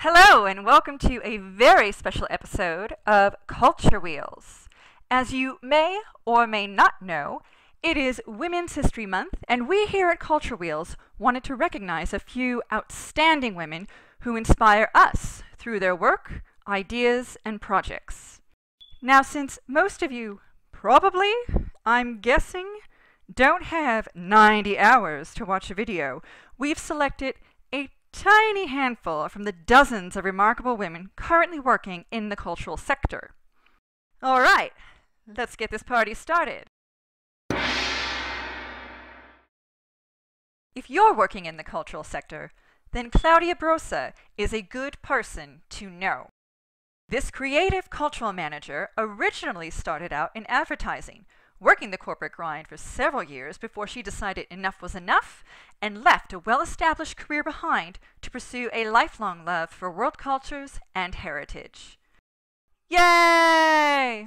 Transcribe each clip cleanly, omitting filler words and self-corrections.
Hello and welcome to a very special episode of Culture Wheels. As you may or may not know, it is Women's History Month, and we here at Culture Wheels wanted to recognize a few outstanding women who inspire us through their work, ideas, and projects. Now, since most of you probably, I'm guessing, don't have 90 hours to watch a video, we've selected a tiny handful from the dozens of remarkable women currently working in the cultural sector. All right, let's get this party started. If you're working in the cultural sector, then Claudia Brose is a good person to know. This creative cultural manager originally started out in advertising, working the corporate grind for several years before she decided enough was enough and left a well-established career behind to pursue a lifelong love for world cultures and heritage. Yay!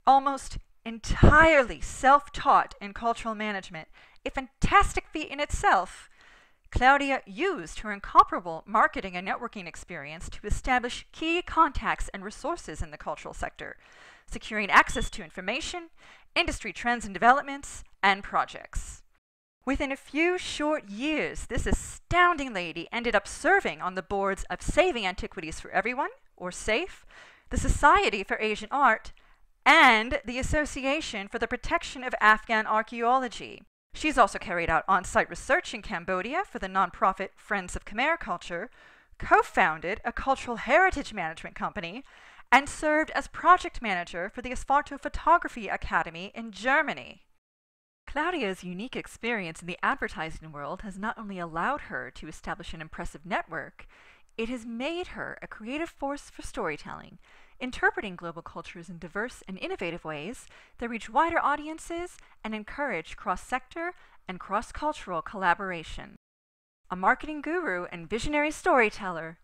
Almost entirely self-taught in cultural management, a fantastic feat in itself, Claudia used her incomparable marketing and networking experience to establish key contacts and resources in the cultural sector, securing access to information, industry trends and developments, and projects. Within a few short years, this astounding lady ended up serving on the boards of Saving Antiquities for Everyone, or SAFE, the Society for Asian Art, and the Association for the Protection of Afghan Archaeology. She's also carried out on-site research in Cambodia for the nonprofit Friends of Khmer Culture, co-founded a cultural heritage management company, and served as project manager for the Asfalto Photography Academy in Germany. Claudia's unique experience in the advertising world has not only allowed her to establish an impressive network, it has made her a creative force for storytelling, interpreting global cultures in diverse and innovative ways that reach wider audiences and encourage cross-sector and cross-cultural collaboration. A marketing guru and visionary storyteller,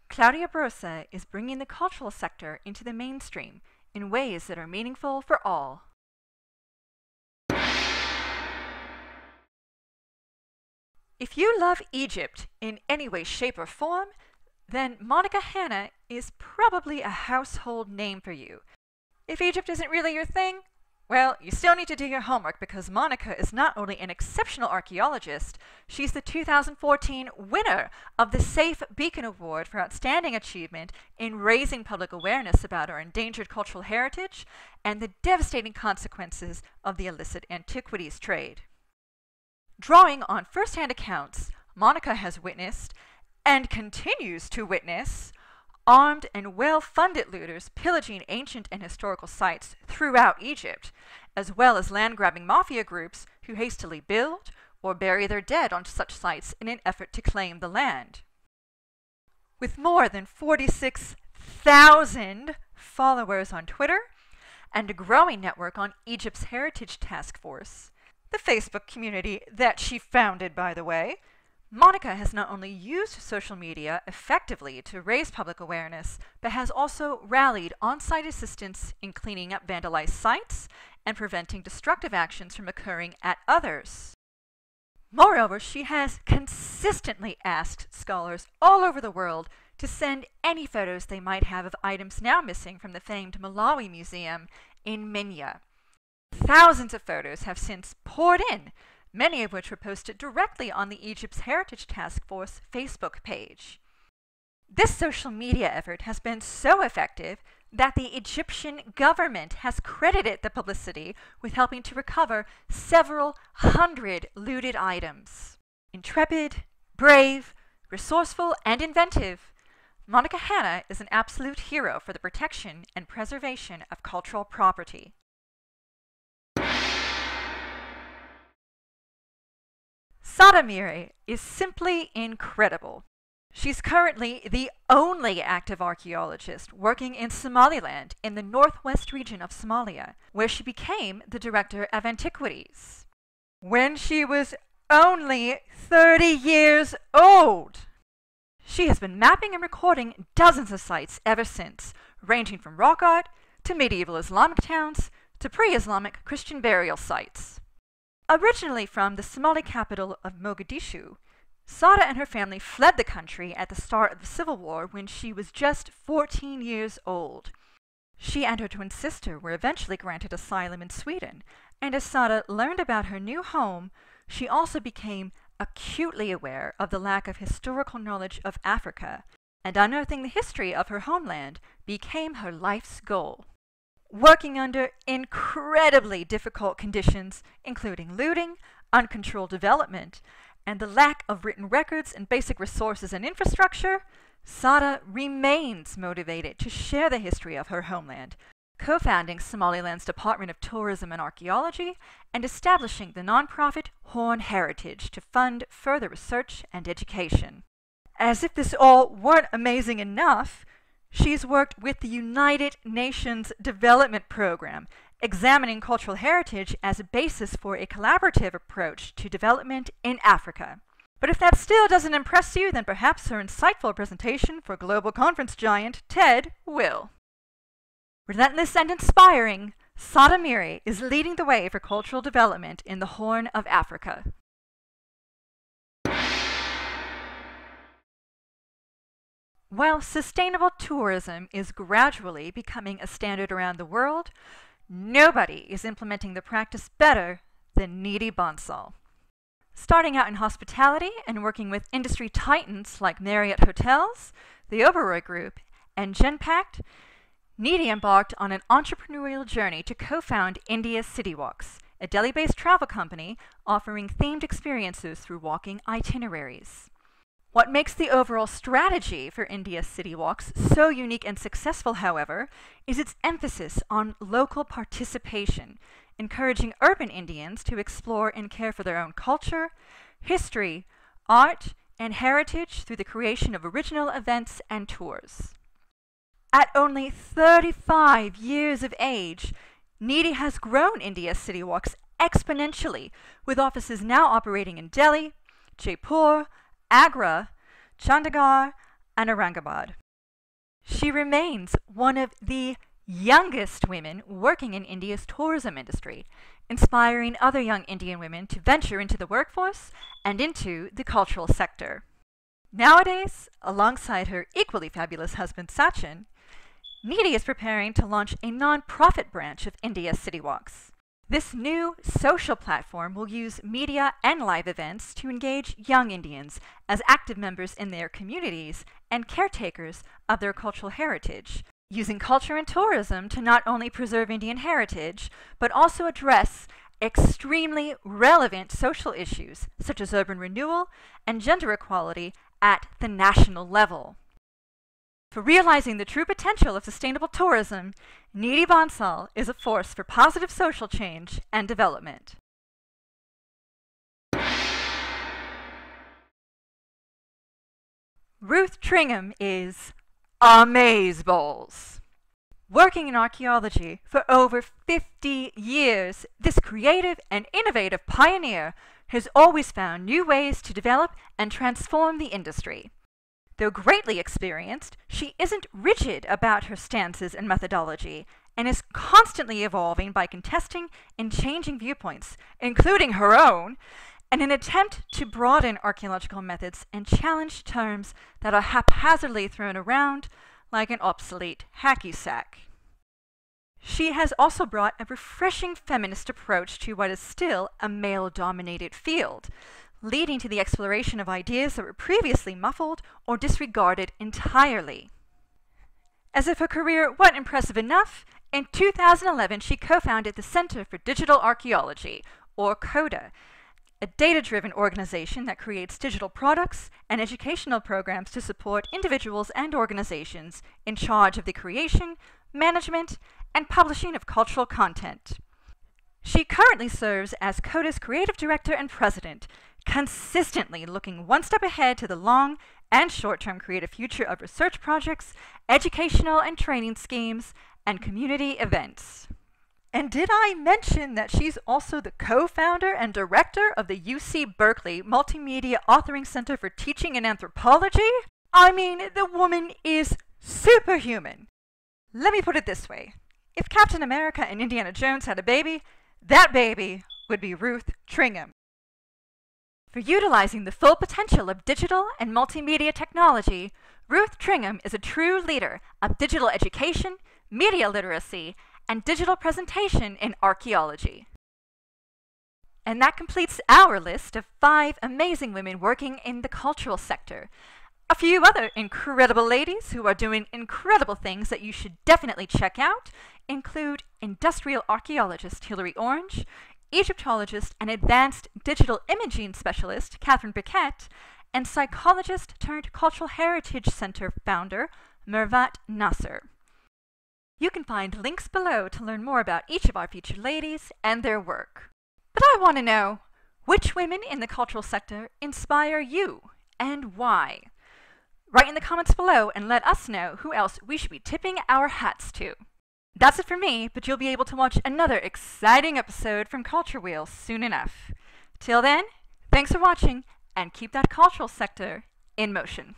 Claudia Brose is bringing the cultural sector into the mainstream in ways that are meaningful for all. If you love Egypt in any way, shape, or form, then Hanna is probably a household name for you. If Egypt isn't really your thing, well, you still need to do your homework because Monica is not only an exceptional archaeologist, she's the 2014 winner of the Safe Beacon Award for Outstanding Achievement in raising public awareness about our endangered cultural heritage and the devastating consequences of the illicit antiquities trade. Drawing on first-hand accounts, Monica has witnessed, and continues to witness, armed and well-funded looters pillaging ancient and historical sites throughout Egypt, as well as land-grabbing mafia groups who hastily build or bury their dead on such sites in an effort to claim the land. With more than 46,000 followers on Twitter and a growing network on Egypt's Heritage Task Force, the Facebook community that she founded, by the way, Monica has not only used social media effectively to raise public awareness, but has also rallied on-site assistance in cleaning up vandalized sites and preventing destructive actions from occurring at others. Moreover, she has consistently asked scholars all over the world to send any photos they might have of items now missing from the famed Malawi Museum in Minya. Thousands of photos have since poured in, many of which were posted directly on the Egypt's Heritage Task Force Facebook page. This social media effort has been so effective that the Egyptian government has credited the publicity with helping to recover several hundred looted items. Intrepid, brave, resourceful, and inventive, Hanna is an absolute hero for the protection and preservation of cultural property. Sada Mire is simply incredible. She's currently the only active archaeologist working in Somaliland in the northwest region of Somalia, where she became the director of antiquities when she was only 30 years old. She has been mapping and recording dozens of sites ever since, ranging from rock art to medieval Islamic towns to pre-Islamic Christian burial sites. Originally from the Somali capital of Mogadishu, Sada and her family fled the country at the start of the Civil War when she was just 14 years old. She and her twin sister were eventually granted asylum in Sweden, and as Sada learned about her new home, she also became acutely aware of the lack of historical knowledge of Africa, and unearthing the history of her homeland became her life's goal. Working under incredibly difficult conditions, including looting, uncontrolled development, and the lack of written records and basic resources and infrastructure, Sada remains motivated to share the history of her homeland, co-founding Somaliland's Department of Tourism and Archaeology and establishing the nonprofit Horn Heritage to fund further research and education. As if this all weren't amazing enough, she's worked with the United Nations Development Program, examining cultural heritage as a basis for a collaborative approach to development in Africa. But if that still doesn't impress you, then perhaps her insightful presentation for global conference giant TED will. Relentless and inspiring, Sada Mire is leading the way for cultural development in the Horn of Africa. While sustainable tourism is gradually becoming a standard around the world, nobody is implementing the practice better than Nidhi Bansal. Starting out in hospitality and working with industry titans like Marriott Hotels, the Oberoi Group, and Genpact, Nidhi embarked on an entrepreneurial journey to co-found India's City Walks, a Delhi-based travel company offering themed experiences through walking itineraries. What makes the overall strategy for India's City Walks so unique and successful, however, is its emphasis on local participation, encouraging urban Indians to explore and care for their own culture, history, art, and heritage through the creation of original events and tours. At only 35 years of age, Nidhi has grown India's City Walks exponentially, with offices now operating in Delhi, Jaipur, Agra, Chandigarh, and Aurangabad. She remains one of the youngest women working in India's tourism industry, inspiring other young Indian women to venture into the workforce and into the cultural sector. Nowadays, alongside her equally fabulous husband Sachin, Nidhi is preparing to launch a non-profit branch of India's City Walks. This new social platform will use media and live events to engage young Indians as active members in their communities and caretakers of their cultural heritage, using culture and tourism to not only preserve Indian heritage, but also address extremely relevant social issues such as urban renewal and gender equality at the national level. For realizing the true potential of sustainable tourism, Nidhi Bansal is a force for positive social change and development. Ruth Tringham is amazeballs. Working in archaeology for over 50 years, this creative and innovative pioneer has always found new ways to develop and transform the industry. Though greatly experienced, she isn't rigid about her stances and methodology, and is constantly evolving by contesting and changing viewpoints, including her own, in an attempt to broaden archaeological methods and challenge terms that are haphazardly thrown around like an obsolete hacky sack. She has also brought a refreshing feminist approach to what is still a male-dominated field, leading to the exploration of ideas that were previously muffled or disregarded entirely. As if her career wasn't impressive enough, in 2011 she co-founded the Center for Digital Archaeology, or CODA, a data-driven organization that creates digital products and educational programs to support individuals and organizations in charge of the creation, management, and publishing of cultural content. She currently serves as CODA's creative director and president, consistently looking one step ahead to the long and short-term creative future of research projects, educational and training schemes, and community events. And did I mention that she's also the co-founder and director of the UC Berkeley Multimedia Authoring Center for Teaching and Anthropology? I mean, the woman is superhuman. Let me put it this way. If Captain America and Indiana Jones had a baby, that baby would be Ruth Tringham. For utilizing the full potential of digital and multimedia technology, Ruth Tringham is a true leader of digital education, media literacy, and digital presentation in archaeology. And that completes our list of 5 amazing women working in the cultural sector. A few other incredible ladies who are doing incredible things that you should definitely check out include industrial archaeologist Hilary Orange, Egyptologist and advanced digital imaging specialist Catherine Biquette, and psychologist turned Cultural Heritage Center founder Mervat Nasser. You can find links below to learn more about each of our featured ladies and their work. But I want to know, which women in the cultural sector inspire you and why? Write in the comments below and let us know who else we should be tipping our hats to. That's it for me, but you'll be able to watch another exciting episode from Culture Wheel soon enough. Till then, thanks for watching and keep that cultural sector in motion.